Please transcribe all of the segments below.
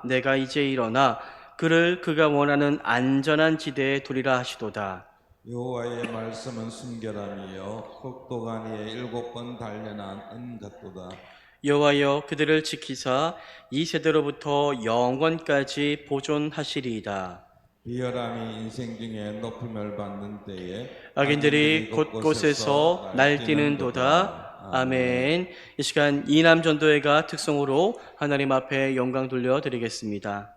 내가 이제 일어나 그를 그가 원하는 안전한 지대에 두리라 하시도다. 여호와의 말씀은 순결함이요 혹독한 이에 7번 단련한 은 같도다. 여호와여 그들을 지키사 이 세대로부터 영원까지 보존하시리이다. 비열함이 인생 중에 높임을 받는 때에 악인들이 악인들이 곳곳에서 곳곳에서 날뛰는도다. 날뛰는도다. 아멘. 아멘. 이 시간 이남 전도회가 특성으로 하나님 앞에 영광 돌려드리겠습니다.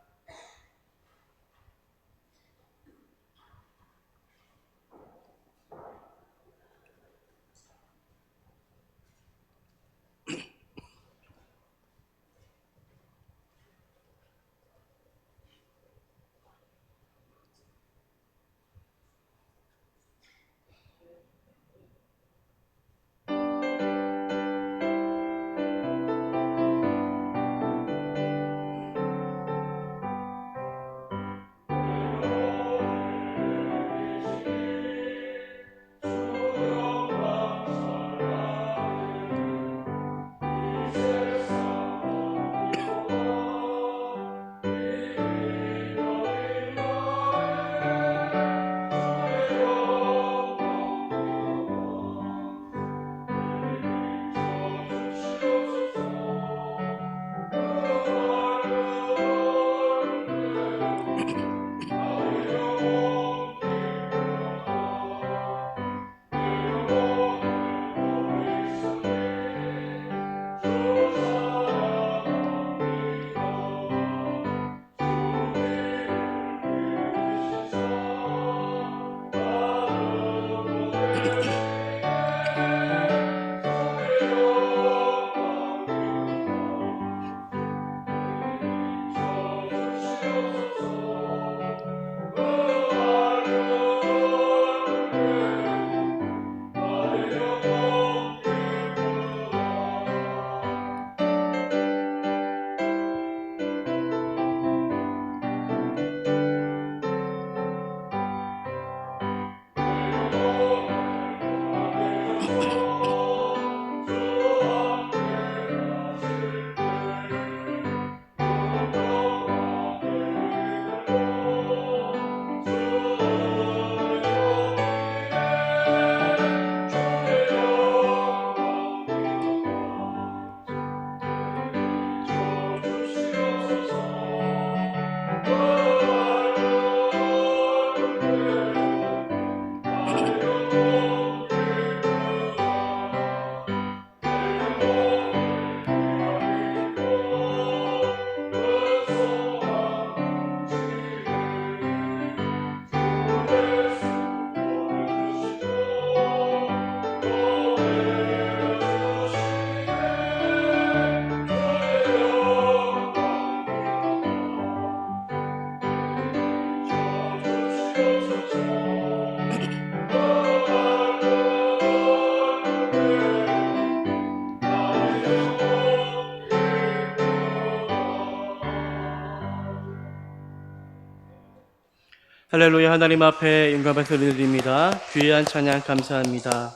할렐루야. 하나님 앞에 영광 박수 드립니다. 귀한 찬양 감사합니다.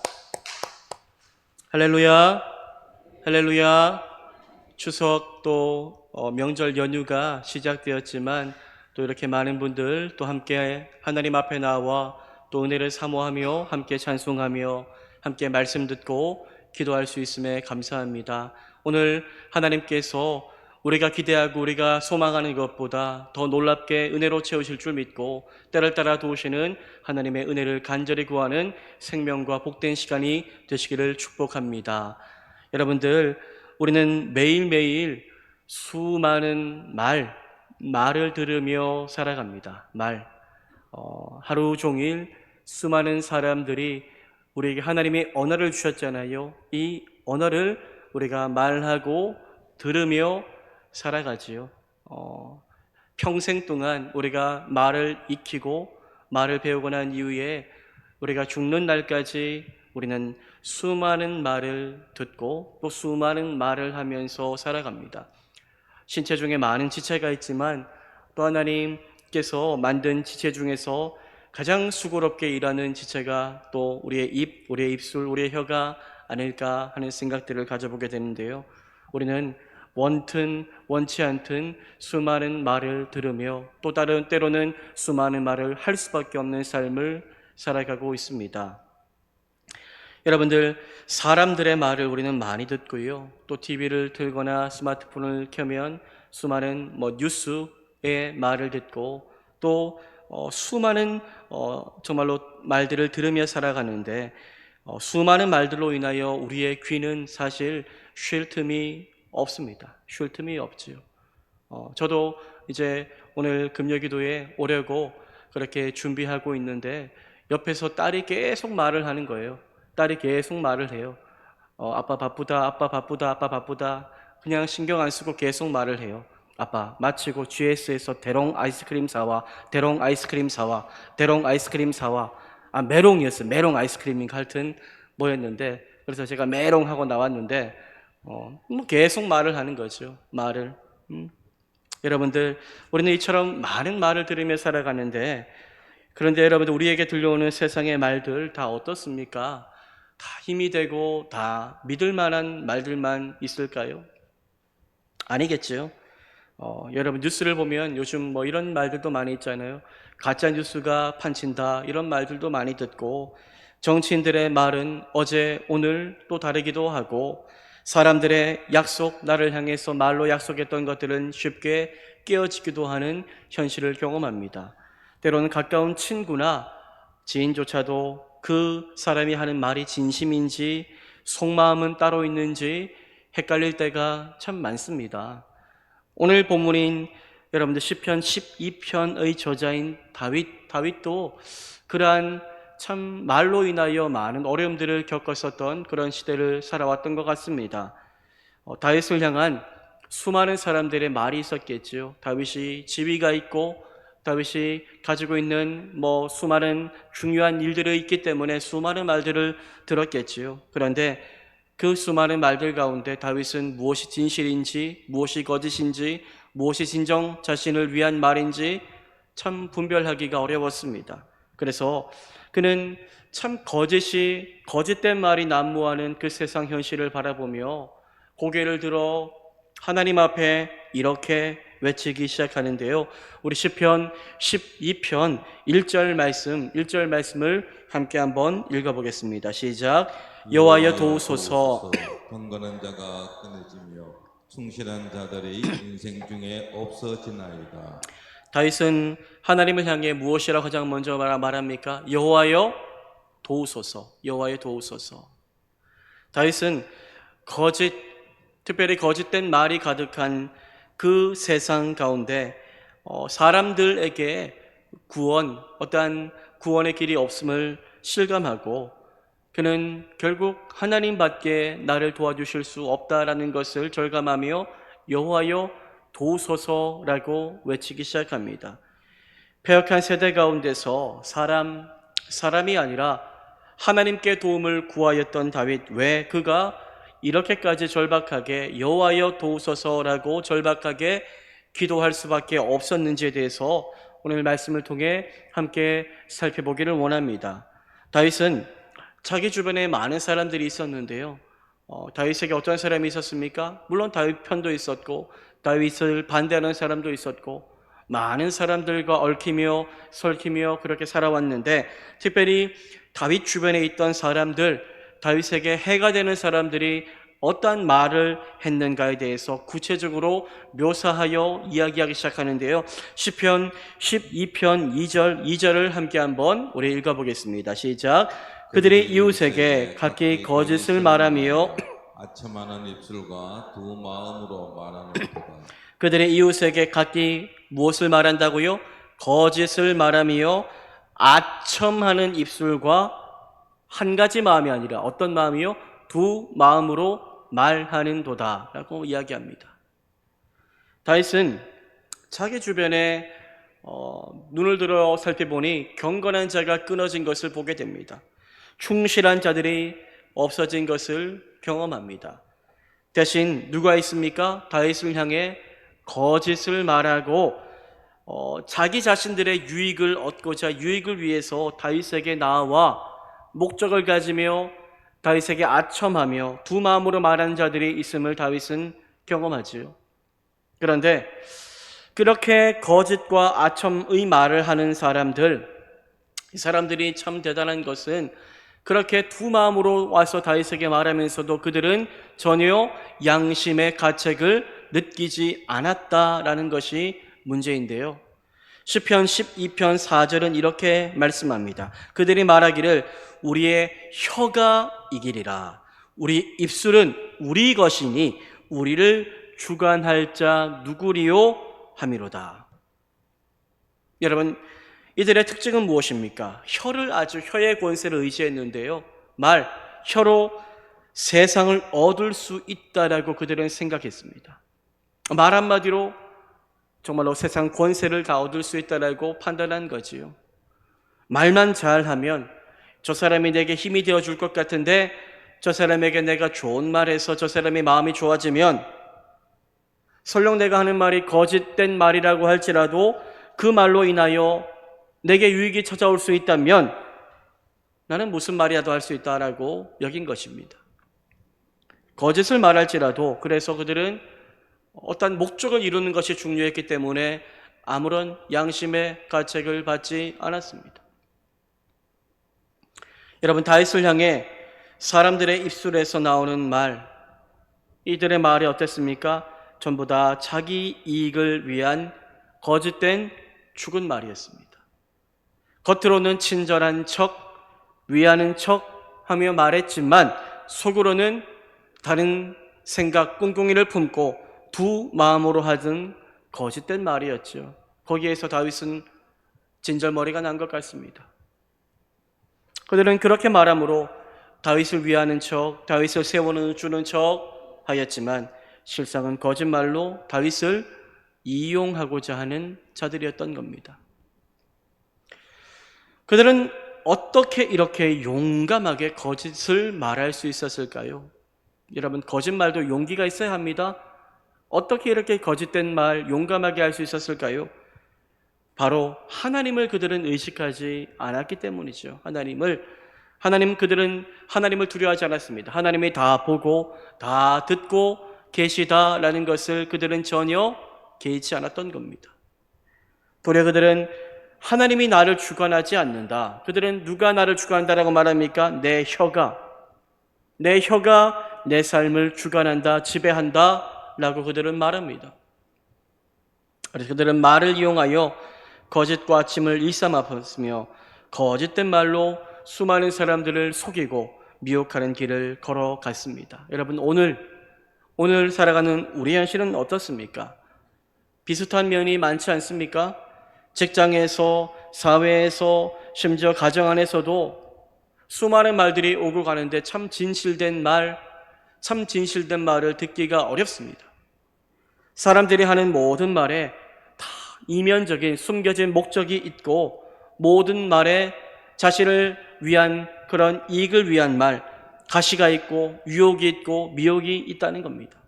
할렐루야. 할렐루야. 추석 또 명절 연휴가 시작되었지만 또 이렇게 많은 분들 또 함께 하나님 앞에 나와 또 은혜를 사모하며 함께 찬송하며 함께 말씀 듣고 기도할 수 있음에 감사합니다. 오늘 하나님께서 우리가 기대하고 우리가 소망하는 것보다 더 놀랍게 은혜로 채우실 줄 믿고 때를 따라 도우시는 하나님의 은혜를 간절히 구하는 생명과 복된 시간이 되시기를 축복합니다. 여러분들, 우리는 매일매일 수많은 말을 들으며 살아갑니다. 하루 종일 수많은 사람들이 우리에게 하나님의 언어를 주셨잖아요. 이 언어를 우리가 말하고 들으며 살아가지요. 평생 동안 우리가 말을 익히고 말을 배우고 난 이후에 우리가 죽는 날까지 우리는 수많은 말을 듣고 또 수많은 말을 하면서 살아갑니다. 신체 중에 많은 지체가 있지만 또 하나님께서 만든 지체 중에서 가장 수고롭게 일하는 지체가 또 우리의 입, 우리의 입술, 우리의 혀가 아닐까 하는 생각들을 가져보게 되는데요. 우리는 원튼 원치 않든 수많은 말을 들으며 또 다른 때로는 수많은 말을 할 수밖에 없는 삶을 살아가고 있습니다. 여러분들, 사람들의 말을 우리는 많이 듣고요. 또 TV를 틀거나 스마트폰을 켜면 수많은 뉴스의 말을 듣고 또 수많은 정말로 말들을 들으며 살아가는데 수많은 말들로 인하여 우리의 귀는 사실 쉴 틈이 없습니다. 쉴 틈이 없지요. 저도 이제 오늘 금요기도에 오려고 그렇게 준비하고 있는데 옆에서 딸이 계속 말을 하는 거예요. 딸이 계속 말을 해요. 아빠 바쁘다, 아빠 바쁘다, 아빠 바쁘다. 그냥 신경 안 쓰고 계속 말을 해요. 아빠 마치고 GS에서 대롱 아이스크림 사와, 대롱 아이스크림 사와, 대롱 아이스크림 사와. 메롱이었어요. 메롱 아이스크림인가 하여튼 뭐였는데, 그래서 제가 메롱 하고 나왔는데 계속 말을 하는 거죠. 말을. 여러분들, 우리는 이처럼 많은 말을 들으며 살아가는데, 그런데 여러분들, 우리에게 들려오는 세상의 말들 다 어떻습니까? 다 힘이 되고 다 믿을 만한 말들만 있을까요? 아니겠죠. 여러분, 뉴스를 보면 요즘 이런 말들도 많이 있잖아요. 가짜 뉴스가 판친다, 이런 말들도 많이 듣고, 정치인들의 말은 어제 오늘 또 다르기도 하고, 사람들의 약속, 나를 향해서 말로 약속했던 것들은 쉽게 깨어지기도 하는 현실을 경험합니다. 때로는 가까운 친구나 지인조차도 그 사람이 하는 말이 진심인지 속마음은 따로 있는지 헷갈릴 때가 참 많습니다. 오늘 본문인 여러분들 시편 12편의 저자인 다윗도 그러한 참 말로 인하여 많은 어려움들을 겪었었던 그런 시대를 살아왔던 것 같습니다. 다윗을 향한 수많은 사람들의 말이 있었겠지요. 다윗이 지위가 있고 다윗이 가지고 있는 수많은 중요한 일들이 있기 때문에 수많은 말들을 들었겠지요. 그런데 그 수많은 말들 가운데 다윗은 무엇이 진실인지, 무엇이 거짓인지, 무엇이 진정 자신을 위한 말인지 참 분별하기가 어려웠습니다. 그래서 그는 참 거짓된 말이 난무하는 그 세상 현실을 바라보며 고개를 들어 하나님 앞에 이렇게 외치기 시작하는데요. 우리 시편 12편 1절 말씀을 함께 한번 읽어보겠습니다. 시작. 여호와여 도우소서. 경건한 자가 끊어지며 충실한 자들이 인생 중에 없어지나이다. 다윗은 하나님을 향해 무엇이라고 가장 먼저 말합니까? 여호와여 도우소서. 여호와여 도우소서. 다윗은 특별히 거짓된 말이 가득한 그 세상 가운데 사람들에게 어떠한 구원의 길이 없음을 실감하고, 그는 결국 하나님밖에 나를 도와주실 수 없다라는 것을 절감하며 여호와여 도우소서라고 외치기 시작합니다. 패역한 세대 가운데서 사람이 아니라 하나님께 도움을 구하였던 다윗, 왜 그가 이렇게까지 절박하게 여호와여 도우소서라고 절박하게 기도할 수밖에 없었는지에 대해서 오늘 말씀을 통해 함께 살펴보기를 원합니다. 다윗은 자기 주변에 많은 사람들이 있었는데요. 다윗에게 어떤 사람이 있었습니까? 물론 다윗 편도 있었고 다윗을 반대하는 사람도 있었고 많은 사람들과 얽히며 설키며 그렇게 살아왔는데, 특별히 다윗 주변에 있던 사람들, 다윗에게 해가 되는 사람들이 어떠한 말을 했는가에 대해서 구체적으로 묘사하여 이야기하기 시작하는데요. 시편 12편 2절을 함께 한번 우리 읽어보겠습니다. 시작. 그들이 이웃에게 각기 거짓을 말하며 아첨하는 입술과 두 마음으로 말하는도다. 그들의 이웃에게 각기 무엇을 말한다고요? 거짓을 말하며 아첨하는 입술과 한 가지 마음이 아니라 어떤 마음이요? 두 마음으로 말하는도다 라고 이야기합니다. 다윗은 자기 주변에 눈을 들어 살펴보니 경건한 자가 끊어진 것을 보게 됩니다. 충실한 자들이 없어진 것을 경험합니다. 대신 누가 있습니까? 다윗을 향해 거짓을 말하고 자기 자신들의 유익을 얻고자 유익을 위해서 다윗에게 나와 목적을 가지며 다윗에게 아첨하며 두 마음으로 말하는 자들이 있음을 다윗은 경험하지요. 그런데 그렇게 거짓과 아첨의 말을 하는 사람들, 이 사람들이 참 대단한 것은 그렇게 두 마음으로 와서 다윗에게 말하면서도 그들은 전혀 양심의 가책을 느끼지 않았다라는 것이 문제인데요. 시편 12편 4절은 이렇게 말씀합니다. 그들이 말하기를 우리의 혀가 이기리라. 우리 입술은 우리 것이니 우리를 주관할 자 누구리요 함이로다. 여러분, 이들의 특징은 무엇입니까? 혀를 아주 혀의 권세를 의지했는데요. 혀로 세상을 얻을 수 있다라고 그들은 생각했습니다. 말 한마디로 정말로 세상 권세를 다 얻을 수 있다라고 판단한 거지요. 말만 잘하면 저 사람이 내게 힘이 되어줄 것 같은데 저 사람에게 내가 좋은 말해서 저 사람이 마음이 좋아지면 설령 내가 하는 말이 거짓된 말이라고 할지라도 그 말로 인하여 내게 유익이 찾아올 수 있다면 나는 무슨 말이라도 할 수 있다라고 여긴 것입니다. 거짓을 말할지라도 그래서 그들은 어떤 목적을 이루는 것이 중요했기 때문에 아무런 양심의 가책을 받지 않았습니다. 여러분, 다윗을 향해 사람들의 입술에서 나오는 말, 이들의 말이 어땠습니까? 전부 다 자기 이익을 위한 거짓된 죽은 말이었습니다. 겉으로는 친절한 척, 위하는 척 하며 말했지만 속으로는 다른 생각, 꿍꿍이를 품고 두 마음으로 하던 거짓된 말이었죠. 거기에서 다윗은 진절머리가 난 것 같습니다. 그들은 그렇게 말함으로 다윗을 위하는 척, 다윗을 세워주는 척 하였지만 실상은 거짓말로 다윗을 이용하고자 하는 자들이었던 겁니다. 그들은 어떻게 이렇게 용감하게 거짓을 말할 수 있었을까요? 여러분, 거짓말도 용기가 있어야 합니다. 어떻게 이렇게 거짓된 말 용감하게 할 수 있었을까요? 바로 하나님을 그들은 의식하지 않았기 때문이죠. 그들은 하나님을 두려워하지 않았습니다. 하나님이 다 보고 다 듣고 계시다라는 것을 그들은 전혀 개의치 않았던 겁니다. 도리어 그들은 하나님이 나를 주관하지 않는다. 그들은 누가 나를 주관한다라고 말합니까? 내 혀가 내 삶을 주관한다, 지배한다 라고 그들은 말합니다. 그래서 그들은 말을 이용하여 거짓과 아침을 일삼았으며 거짓된 말로 수많은 사람들을 속이고 미혹하는 길을 걸어갔습니다. 여러분, 오늘 살아가는 우리 현실은 어떻습니까? 비슷한 면이 많지 않습니까? 직장에서, 사회에서, 심지어 가정 안에서도 수많은 말들이 오고 가는데 참 진실된 말을 듣기가 어렵습니다. 사람들이 하는 모든 말에 다 이면적인 숨겨진 목적이 있고 모든 말에 자신을 위한 그런 이익을 위한 말, 가시가 있고 유혹이 있고 미혹이 있다는 겁니다.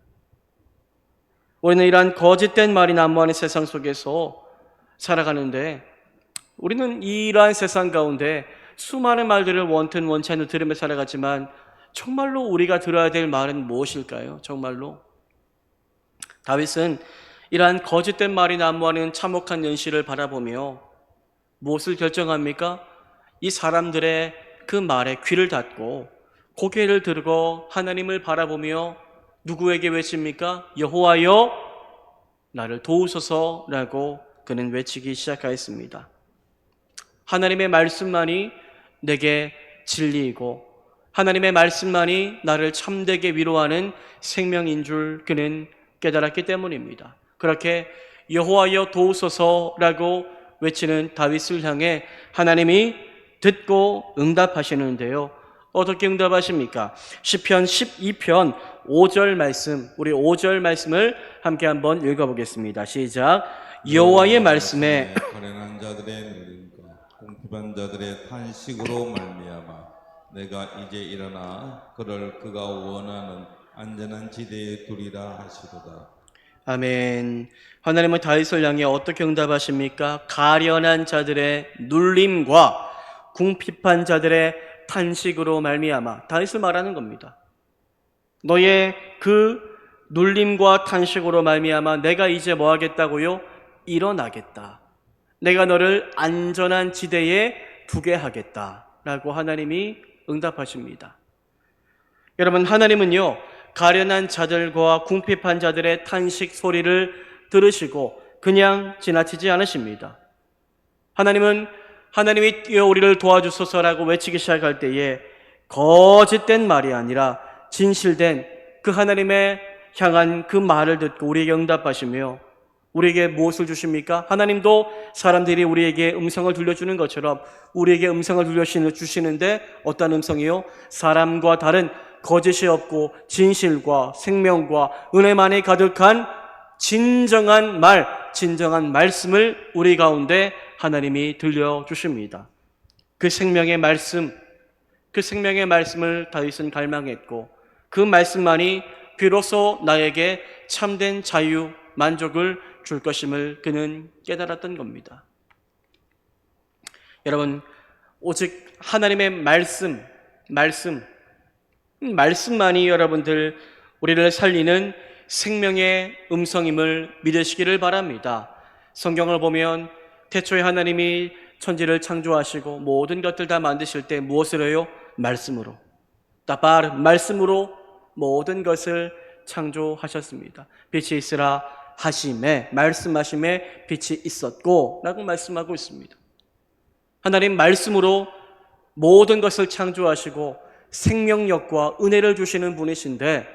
우리는 이러한 거짓된 말이 난무하는 세상 속에서 살아가는데 우리는 이러한 세상 가운데 수많은 말들을 원튼 원치 않는 들으며 살아가지만 정말로 우리가 들어야 될 말은 무엇일까요? 정말로 다윗은 이러한 거짓된 말이 난무하는 참혹한 현실을 바라보며 무엇을 결정합니까? 이 사람들의 그 말에 귀를 닫고 고개를 들고 하나님을 바라보며 누구에게 외칩니까? 여호와여 나를 도우소서라고 그는 외치기 시작하였습니다. 하나님의 말씀만이 내게 진리이고 하나님의 말씀만이 나를 참되게 위로하는 생명인 줄 그는 깨달았기 때문입니다. 그렇게 여호와여 도우소서라고 외치는 다윗을 향해 하나님이 듣고 응답하시는데요. 어떻게 응답하십니까? 시편 12편 5절 말씀, 우리 5절 말씀을 함께 한번 읽어보겠습니다. 시작. 여호와의 말씀에 가련한 자들의 누림과 궁핍한 자들의 탄식으로 말미암아 내가 이제 일어나 그를 그가 원하는 안전한 지대에 두리라 하시도다. 아멘. 하나님은 다윗을 향해 어떻게 응답하십니까? 가련한 자들의 눌림과 궁핍한 자들의 탄식으로 말미암아 다윗을 말하는 겁니다. 너의 그 눌림과 탄식으로 말미암아 내가 이제 뭐 하겠다고요? 일어나겠다. 내가 너를 안전한 지대에 두게 하겠다라고 하나님이 응답하십니다. 여러분, 하나님은요, 가련한 자들과 궁핍한 자들의 탄식 소리를 들으시고 그냥 지나치지 않으십니다. 하나님은 하나님이 뛰어 우리를 도와주소서라고 외치기 시작할 때에 거짓된 말이 아니라 진실된 그 하나님의 향한 그 말을 듣고 우리에게 응답하시며 우리에게 무엇을 주십니까? 하나님도 사람들이 우리에게 음성을 들려주는 것처럼 우리에게 음성을 들려주시는데 어떤 음성이요? 사람과 다른 거짓이 없고 진실과 생명과 은혜만이 가득한 진정한 말, 진정한 말씀을 우리 가운데 하나님이 들려주십니다. 그 생명의 말씀, 그 생명의 말씀을 다윗은 갈망했고 그 말씀만이 비로소 나에게 참된 자유, 만족을 줄 것임을 그는 깨달았던 겁니다. 여러분, 오직 하나님의 말씀만이 여러분들 우리를 살리는 생명의 음성임을 믿으시기를 바랍니다. 성경을 보면 태초에 하나님이 천지를 창조하시고 모든 것들 다 만드실 때 무엇을 해요? 말씀으로. 따바르, 말씀으로 모든 것을 창조하셨습니다. 빛이 있으라 하심에, 말씀하심에 빛이 있었고 라고 말씀하고 있습니다. 하나님 말씀으로 모든 것을 창조하시고 생명력과 은혜를 주시는 분이신데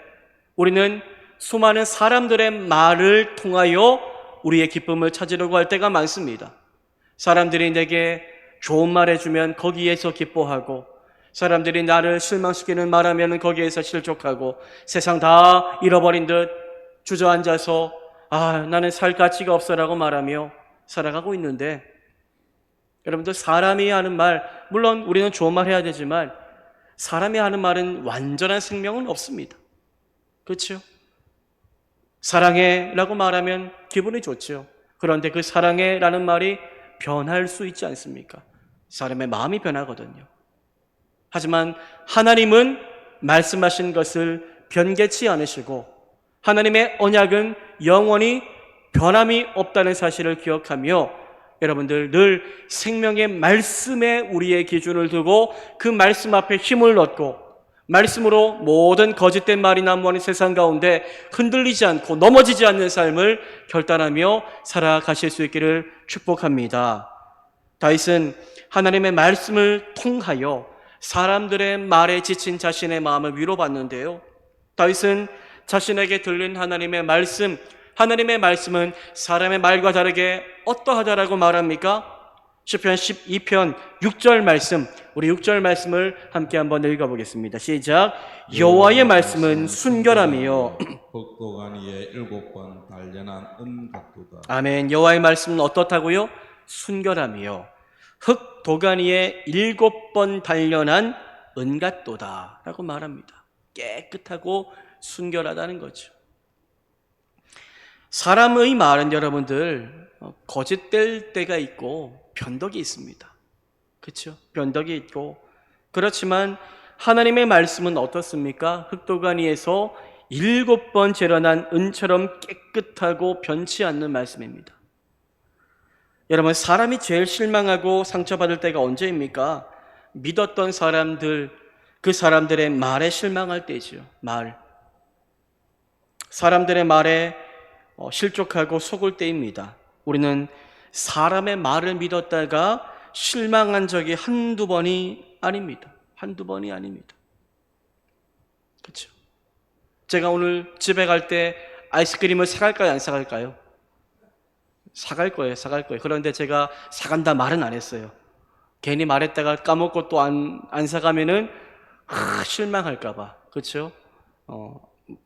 우리는 수많은 사람들의 말을 통하여 우리의 기쁨을 찾으려고 할 때가 많습니다. 사람들이 내게 좋은 말 해주면 거기에서 기뻐하고 사람들이 나를 실망시키는 말하면 거기에서 실족하고 세상 다 잃어버린 듯 주저앉아서 나는 살 가치가 없어라고 말하며 살아가고 있는데 여러분들 사람이 하는 말, 물론 우리는 좋은 말 해야 되지만 사람이 하는 말은 완전한 생명은 없습니다. 그렇죠? 사랑해라고 말하면 기분이 좋죠. 그런데 그 사랑해라는 말이 변할 수 있지 않습니까? 사람의 마음이 변하거든요. 하지만 하나님은 말씀하신 것을 변개치 않으시고 하나님의 언약은 영원히 변함이 없다는 사실을 기억하며 여러분들 늘 생명의 말씀에 우리의 기준을 두고 그 말씀 앞에 힘을 얻고 말씀으로 모든 거짓된 말이나 무언이 세상 가운데 흔들리지 않고 넘어지지 않는 삶을 결단하며 살아가실 수 있기를 축복합니다. 다윗은 하나님의 말씀을 통하여 사람들의 말에 지친 자신의 마음을 위로받는데요. 다윗은 자신에게 들린 하나님의 말씀은 사람의 말과 다르게 어떠하다라고 말합니까? 시편 12편 6절 말씀, 우리 6절 말씀을 함께 한번 읽어보겠습니다. 시작. 여호와의 말씀은 순결함이요 흑도간 위에 7번 단련한 은각도다. 아멘. 여호와의 말씀은 어떻다고요? 순결함이요 흑도간 위에 7번 단련한 은갓도다 라고 말합니다. 깨끗하고 순결하다는 거죠. 사람의 말은 여러분들 거짓될 때가 있고 변덕이 있습니다. 그렇죠? 변덕이 있고 그렇지만 하나님의 말씀은 어떻습니까? 흑도간 위에서 7번 재련한 은처럼 깨끗하고 변치 않는 말씀입니다. 여러분, 사람이 제일 실망하고 상처받을 때가 언제입니까? 믿었던 사람들, 그 사람들의 말에 실망할 때죠. 사람들의 말에 실족하고 속을 때입니다. 우리는 사람의 말을 믿었다가 실망한 적이 한두 번이 아닙니다. 그렇죠? 제가 오늘 집에 갈 때 아이스크림을 사갈까요? 안 사갈까요? 사갈 거예요. 그런데 제가 사간다 말은 안 했어요. 괜히 말했다가 까먹고 또 안 사가면은 실망할까봐. 그렇죠?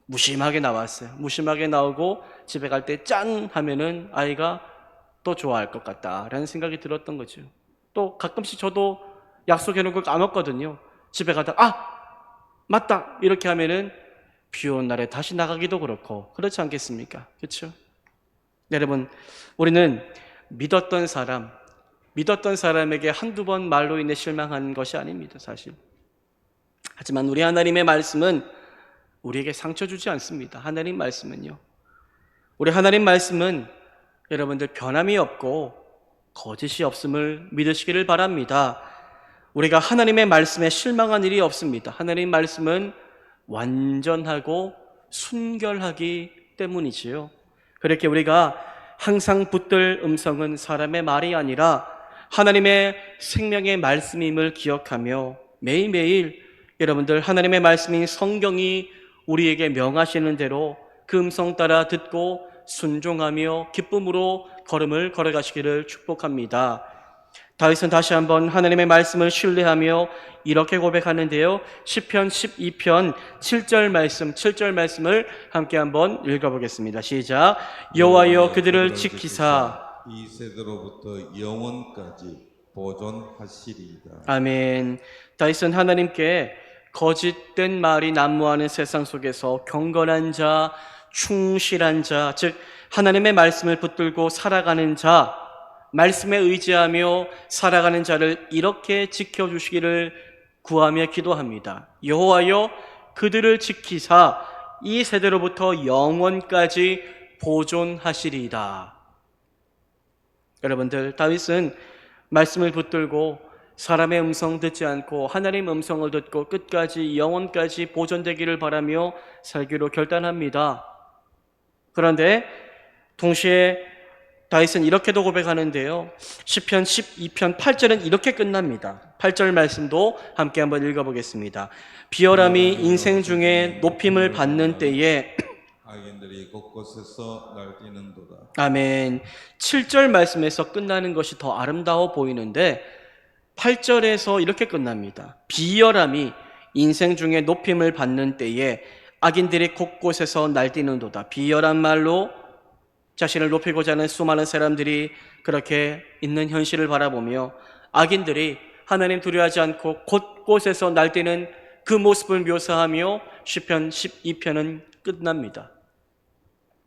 무심하게 나왔어요. 무심하게 나오고 집에 갈 때 짠 하면은 아이가 또 좋아할 것 같다라는 생각이 들었던 거죠. 또 가끔씩 저도 약속해놓고 까먹거든요. 집에 가다가 맞다 이렇게 하면은 비 오는 날에 다시 나가기도 그렇고 그렇지 않겠습니까? 그렇죠? 여러분, 우리는 믿었던 사람에게 한두 번 말로 인해 실망한 것이 아닙니다, 사실. 하지만 우리 하나님의 말씀은 우리에게 상처 주지 않습니다. 하나님 말씀은요. 우리 하나님 말씀은 여러분들 변함이 없고 거짓이 없음을 믿으시기를 바랍니다. 우리가 하나님의 말씀에 실망한 일이 없습니다. 하나님 말씀은 완전하고 순결하기 때문이지요. 그렇게 우리가 항상 붙들 음성은 사람의 말이 아니라 하나님의 생명의 말씀임을 기억하며 매일매일 여러분들 하나님의 말씀인 성경이 우리에게 명하시는 대로 그 음성 따라 듣고 순종하며 기쁨으로 걸음을 걸어가시기를 축복합니다. 다윗은 다시 한번 하나님의 말씀을 신뢰하며 이렇게 고백하는데요. 시편 12편 7절 말씀을 함께 한번 읽어보겠습니다. 시작. 여호와여 그들을 지키사 이 세대로부터 영원까지 보존하시리이다. 아멘. 다윗은 하나님께 거짓된 말이 난무하는 세상 속에서 경건한 자, 충실한 자, 즉 하나님의 말씀을 붙들고 살아가는 자, 말씀에 의지하며 살아가는 자를 이렇게 지켜주시기를 구하며 기도합니다. 여호와여 그들을 지키사 이 세대로부터 영원까지 보존하시리이다. 여러분들, 다윗은 말씀을 붙들고 사람의 음성 듣지 않고 하나님 음성을 듣고 끝까지 영원까지 보존되기를 바라며 살기로 결단합니다. 그런데 동시에 다윗은 이렇게도 고백하는데요. 시편 12편 8절은 이렇게 끝납니다. 8절 말씀도 함께 한번 읽어보겠습니다. 비열함이 인생 중에 높임을 받는 때에 악인들이 곳곳에서 날뛰는도다. 아멘. 7절 말씀에서 끝나는 것이 더 아름다워 보이는데 8절에서 이렇게 끝납니다. 비열함이 인생 중에 높임을 받는 때에 악인들이 곳곳에서 날뛰는도다. 비열한 말로 자신을 높이고자 하는 수많은 사람들이 그렇게 있는 현실을 바라보며 악인들이 하나님 두려워하지 않고 곳곳에서 날뛰는 그 모습을 묘사하며 시편 12편은 끝납니다.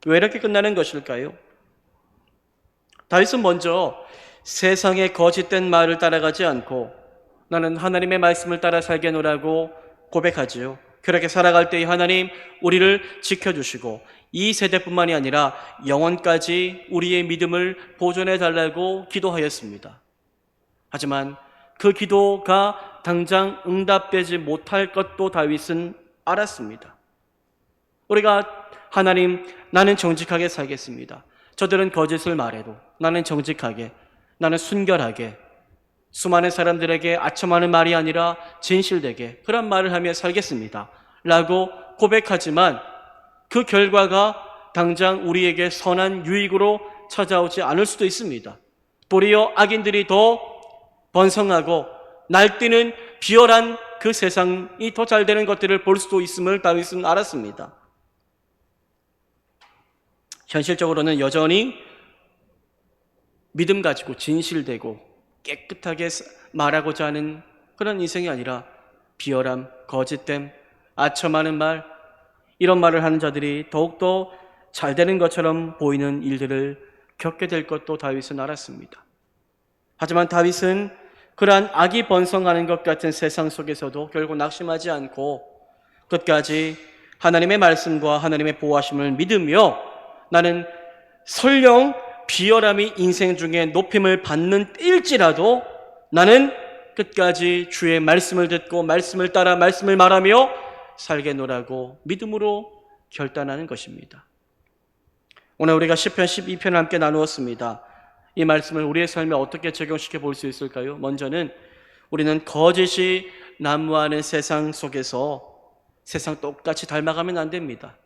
왜 이렇게 끝나는 것일까요? 다윗은 먼저 세상의 거짓된 말을 따라가지 않고 나는 하나님의 말씀을 따라 살겠노라고 고백하지요. 그렇게 살아갈 때 하나님 우리를 지켜주시고 이 세대뿐만이 아니라 영원까지 우리의 믿음을 보존해 달라고 기도하였습니다. 하지만 그 기도가 당장 응답되지 못할 것도 다윗은 알았습니다. 우리가 하나님, 나는 정직하게 살겠습니다. 저들은 거짓을 말해도 나는 정직하게, 나는 순결하게, 수많은 사람들에게 아첨하는 말이 아니라 진실되게 그런 말을 하며 살겠습니다 라고 고백하지만 그 결과가 당장 우리에게 선한 유익으로 찾아오지 않을 수도 있습니다. 도리어 악인들이 더 번성하고 날뛰는 비열한 그 세상이 더 잘 되는 것들을 볼 수도 있음을 다윗은 알았습니다. 현실적으로는 여전히 믿음 가지고 진실되고 깨끗하게 말하고자 하는 그런 인생이 아니라 비열함, 거짓됨, 아첨하는 말, 이런 말을 하는 자들이 더욱더 잘 되는 것처럼 보이는 일들을 겪게 될 것도 다윗은 알았습니다. 하지만 다윗은 그러한 악이 번성하는 것 같은 세상 속에서도 결국 낙심하지 않고 끝까지 하나님의 말씀과 하나님의 보호하심을 믿으며 나는 설령 비열함이 인생 중에 높임을 받는 때일지라도 나는 끝까지 주의 말씀을 듣고 말씀을 따라 말씀을 말하며 살겠노라고 믿음으로 결단하는 것입니다. 오늘 우리가 시편 12편을 함께 나누었습니다. 이 말씀을 우리의 삶에 어떻게 적용시켜 볼 수 있을까요? 먼저는 우리는 거짓이 난무하는 세상 속에서 세상 똑같이 닮아가면 안 됩니다.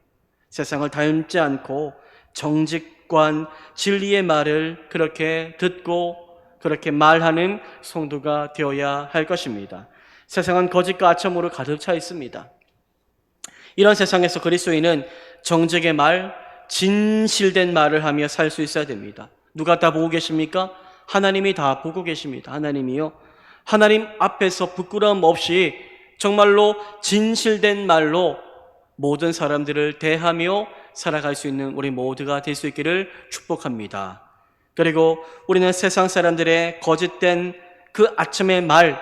세상을 닮지 않고 정직관, 진리의 말을 그렇게 듣고 그렇게 말하는 성도가 되어야 할 것입니다. 세상은 거짓과 아첨으로 가득 차 있습니다. 이런 세상에서 그리스도인은 정직의 말, 진실된 말을 하며 살 수 있어야 됩니다. 누가 다 보고 계십니까? 하나님이 다 보고 계십니다. 하나님이요. 하나님 앞에서 부끄러움 없이 정말로 진실된 말로 모든 사람들을 대하며 살아갈 수 있는 우리 모두가 될 수 있기를 축복합니다. 그리고 우리는 세상 사람들의 거짓된 그 아첨의 말,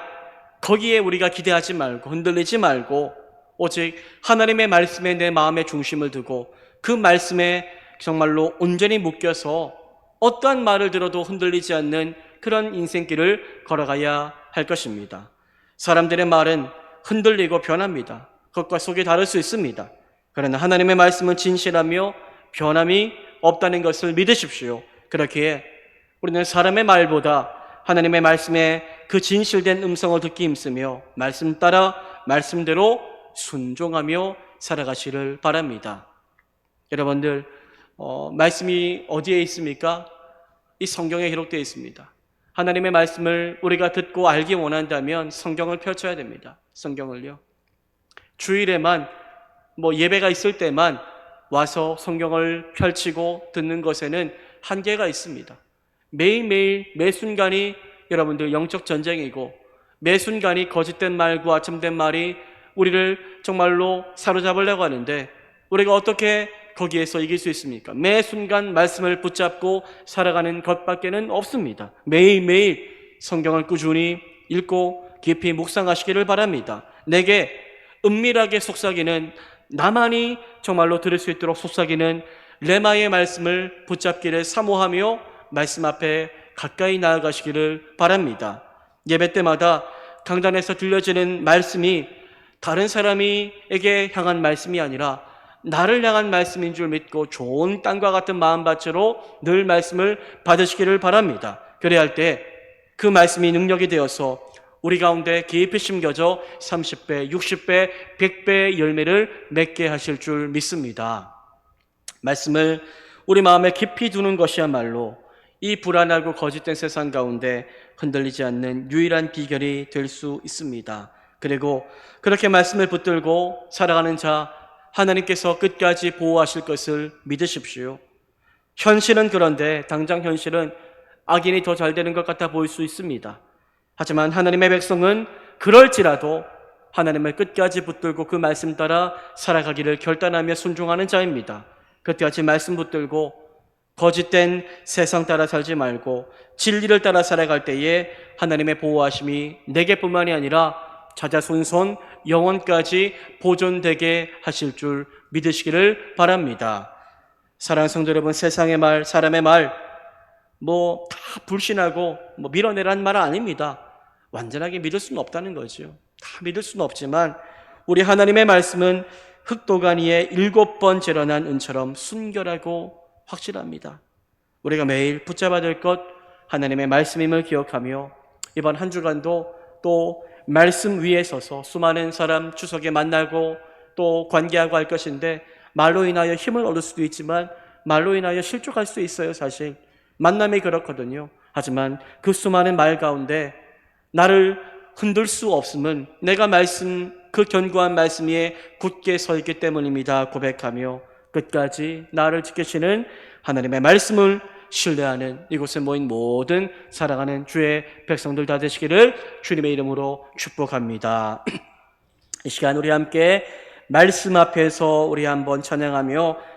거기에 우리가 기대하지 말고 흔들리지 말고 오직 하나님의 말씀에 내 마음의 중심을 두고 그 말씀에 정말로 온전히 묶여서 어떠한 말을 들어도 흔들리지 않는 그런 인생길을 걸어가야 할 것입니다. 사람들의 말은 흔들리고 변합니다. 겉과 속이 다를 수 있습니다. 그러나 하나님의 말씀은 진실하며 변함이 없다는 것을 믿으십시오. 그렇기에 우리는 사람의 말보다 하나님의 말씀에 그 진실된 음성을 듣기 힘쓰며 말씀 따라 말씀대로 순종하며 살아가시를 바랍니다. 여러분들, 말씀이 어디에 있습니까? 이 성경에 기록되어 있습니다. 하나님의 말씀을 우리가 듣고 알기 원한다면 성경을 펼쳐야 됩니다. 성경을요. 주일에만 예배가 있을 때만 와서 성경을 펼치고 듣는 것에는 한계가 있습니다. 매일매일 매 순간이 여러분들 영적 전쟁이고 매 순간이 거짓된 말과 참된 말이 우리를 정말로 사로잡으려고 하는데 우리가 어떻게 거기에서 이길 수 있습니까? 매 순간 말씀을 붙잡고 살아가는 것밖에는 없습니다. 매일매일 성경을 꾸준히 읽고 깊이 묵상하시기를 바랍니다. 내게 은밀하게 속삭이는, 나만이 정말로 들을 수 있도록 속삭이는 레마의 말씀을 붙잡기를 사모하며 말씀 앞에 가까이 나아가시기를 바랍니다. 예배 때마다 강단에서 들려지는 말씀이 다른 사람에게 향한 말씀이 아니라 나를 향한 말씀인 줄 믿고 좋은 땅과 같은 마음밭으로 늘 말씀을 받으시기를 바랍니다. 그래야 할 때 그 말씀이 능력이 되어서 우리 가운데 깊이 심겨져 30배, 60배, 100배의 열매를 맺게 하실 줄 믿습니다. 말씀을 우리 마음에 깊이 두는 것이야말로 이 불안하고 거짓된 세상 가운데 흔들리지 않는 유일한 비결이 될 수 있습니다. 그리고 그렇게 말씀을 붙들고 살아가는 자, 하나님께서 끝까지 보호하실 것을 믿으십시오. 현실은 그런데 당장 현실은 악인이 더 잘 되는 것 같아 보일 수 있습니다. 하지만 하나님의 백성은 그럴지라도 하나님을 끝까지 붙들고 그 말씀 따라 살아가기를 결단하며 순종하는 자입니다. 끝까지 말씀 붙들고 거짓된 세상 따라 살지 말고 진리를 따라 살아갈 때에 하나님의 보호하심이 내게뿐만이 아니라 자자손손 영원까지 보존되게 하실 줄 믿으시기를 바랍니다. 사랑하는 성도 여러분, 세상의 말, 사람의 말 다 불신하고 밀어내라는 말은 아닙니다. 완전하게 믿을 수는 없다는 거죠. 다 믿을 수는 없지만 우리 하나님의 말씀은 흑도간 위에 7번 재련한 은처럼 순결하고 확실합니다. 우리가 매일 붙잡아야 될 것 하나님의 말씀임을 기억하며 이번 한 주간도 또 말씀 위에 서서 수많은 사람 추석에 만나고 또 관계하고 할 것인데 말로 인하여 힘을 얻을 수도 있지만 말로 인하여 실족할 수 있어요. 사실 만남이 그렇거든요. 하지만 그 수많은 말 가운데 나를 흔들 수 없음은 내가 그 견고한 말씀 위에 굳게 서 있기 때문입니다. 고백하며 끝까지 나를 지키시는 하나님의 말씀을 신뢰하는 이곳에 모인 모든 사랑하는 주의 백성들 다 되시기를 주님의 이름으로 축복합니다. 이 시간 우리 함께 말씀 앞에서 우리 한번 찬양하며